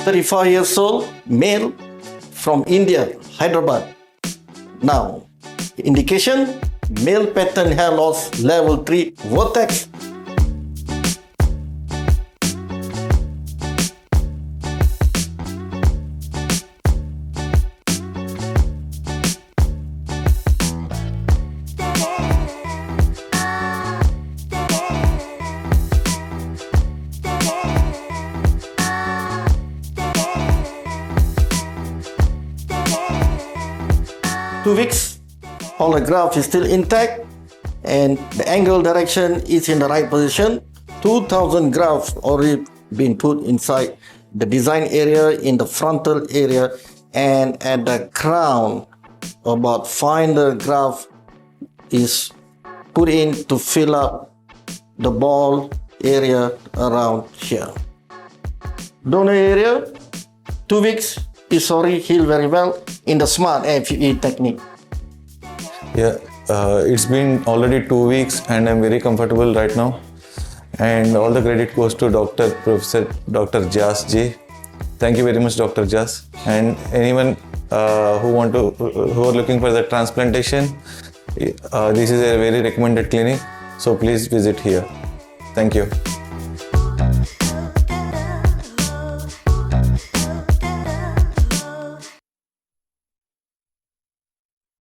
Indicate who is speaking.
Speaker 1: 35 years old, male, from India, Hyderabad. Now, indication, male pattern hair loss, level 3, Vertex. Two weeks, all the graft is still intact and the angle direction is in the right position. 2000 grafts already been put inside the design area, in the frontal area, and at the crown about 500 graft is put in to fill up the ball area around here. Donor area, 2 weeks is already healed very well in the SMART FUE technique.
Speaker 2: Yeah, it's been already 2 weeks and I'm very comfortable right now. And all the credit goes to Professor Dr. JasG. Thank you very much, Dr. Jas. And anyone who are looking for the transplantation, this is a very recommended clinic. So please visit here. Thank you.